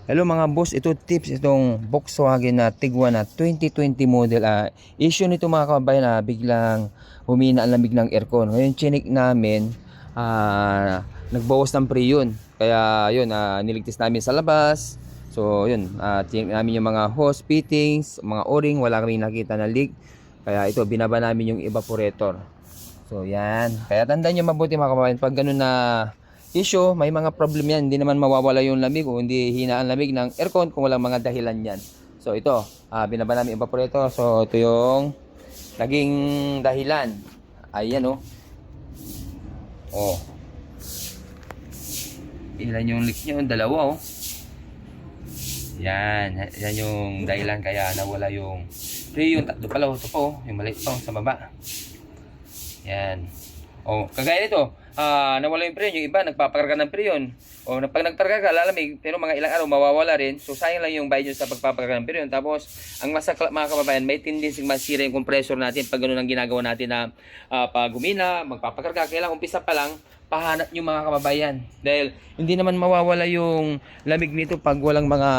Hello mga boss, ito tips itong Volkswagen na Tiguan na 2020 model. Issue nito mga kababayan na biglang humina ang lamig ng aircon. Ngayon chinik namin, nagbawas ng preyon. Kaya yun, niligtas namin sa labas. So yun, chinik namin yung mga hose fittings, mga o-ring, wala kami nakita na leak. Kaya ito, binaba namin yung evaporator. So yan, kaya tandaan nyo mabuti mga kababayan, pag ganun na issue, may mga problem yan. Hindi naman mawawala yung lamig o hindi hina ang lamig ng aircon kung walang mga dahilan yan. So ito, binaba namin evaporator. So ito yung naging dahilan. Ayan oh. Oh. Ilan yung leak nyo? Dalawa oh. Yan. Yan yung dahilan kaya nawala yung yung tatlo pala. Ito po. Yung maliit pa sa baba. Yan. Oh, kagaya nito. Nawala yung preyon, yung iba nagpapakarga ng preyon. O pag nagpakarga lalamig, pero mga ilang araw mawawala rin. So sayang lang yung bayad sa pagpapakarga ng preyon. Tapos ang mga kababayan, may tendency masira yung compressor natin pag ganoon ang ginagawa natin na pag humina, magpapakarga, kailangan umpisa pa lang pahanap yung mga kababayan. Dahil hindi naman mawawala yung lamig nito pag walang mga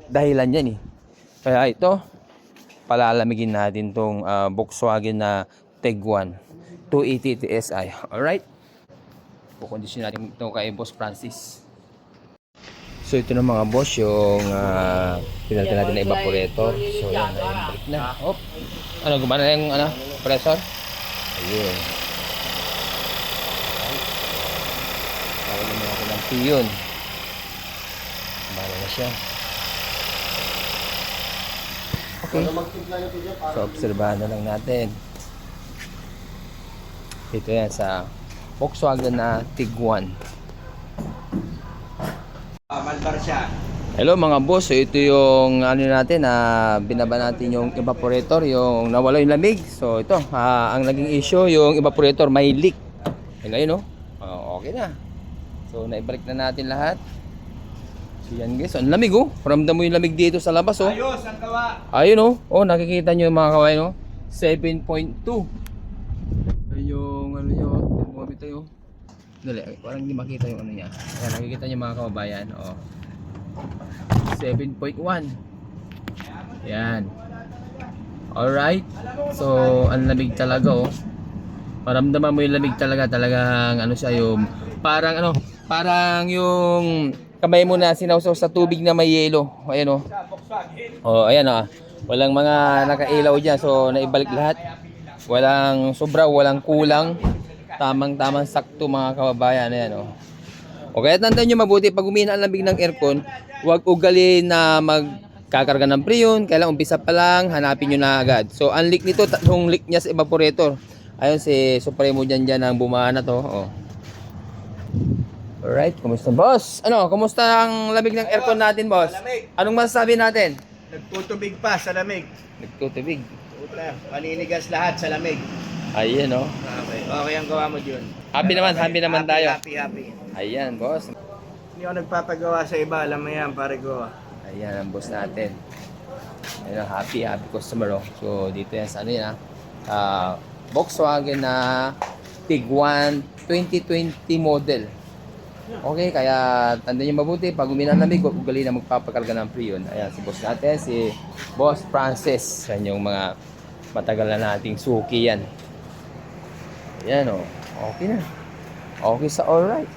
dahilan yan eh. Kaya ito, palalamigin natin tong Volkswagen na Tiguan 280 TSI. Alright? Kukondisyon natin ito kay Boss Francis. So ito na mga boss, yung pinalitan natin na evaporator. So yan, balik na. Hop. Ano, gumana na yung compressor? Ayun. Tawag naman ako ng piyon. Gumana na siya. Okay. So obserbahan na lang natin. Ito yan sa Volkswagen na Tiguan. Malbar siya. Hello mga boss, so ito yung natin na binaba natin yung evaporator, yung nawala yung lamig. So ito, ang naging issue yung evaporator may leak. Ngayon okay na. So naibalik na natin lahat. So yan guys, ang lamig oh. Ramdam mo yung lamig dito sa labas oh. Ayos, ang gawa. Ayun oh, nakikita nyo yung mga kawain oh. 7.2. Yung ano nyo, thermometer yun. Dali, parang hindi makita yung ano niya. Ayan, nakikita nyo mga kababayan. 7.1. Yan. Alright. So, ang lamig talaga oh. Maramdaman mo yung lamig talaga. Talagang ano siya yung, parang yung kamay mo na sinawsaw sa tubig na may yelo. Ayan oh. Ayan oh. Walang mga nakailaw dyan. So, naibalik lahat. Walang sobra, walang kulang. Tamang-tamang sakto mga kababayan. Ayan, okay, tandaan nyo mabuti. Pag umina ang lamig ng aircon, huwag ugali na magkakarga ng preyon. Kailangan umpisa pa lang, hanapin nyo na agad. So, ang leak nito, tatlong leak niya sa evaporator. Ayun, si Supremo dyan ang bumaan na to. Alright, kumusta boss? Kumusta ang lamig ng aircon natin boss? Malamig. Anong masasabi natin? Nagtutubig pa sa lamig. Nagtutubig. Puta, paninigas lahat sa lamig. Ayan Okay ang gawa mo dyan. Happy naman tayo. Happy. Ayan boss. Hindi ako nagpapagawa sa iba, alam mo yan, pare ko. Ayan ang boss natin. Ayan, happy customer. So dito yan sa ano yan Volkswagen na Tiguan 2020 model. Okay, kaya tandaan nyo mabuti. Pag uminang lamig, huwag ugali na magpapakarga ng preyon. Ayan, si boss natin, si Boss Francis. Yan yung mga matagal na nating suki yan. Ayan okay na. Okay sa alright.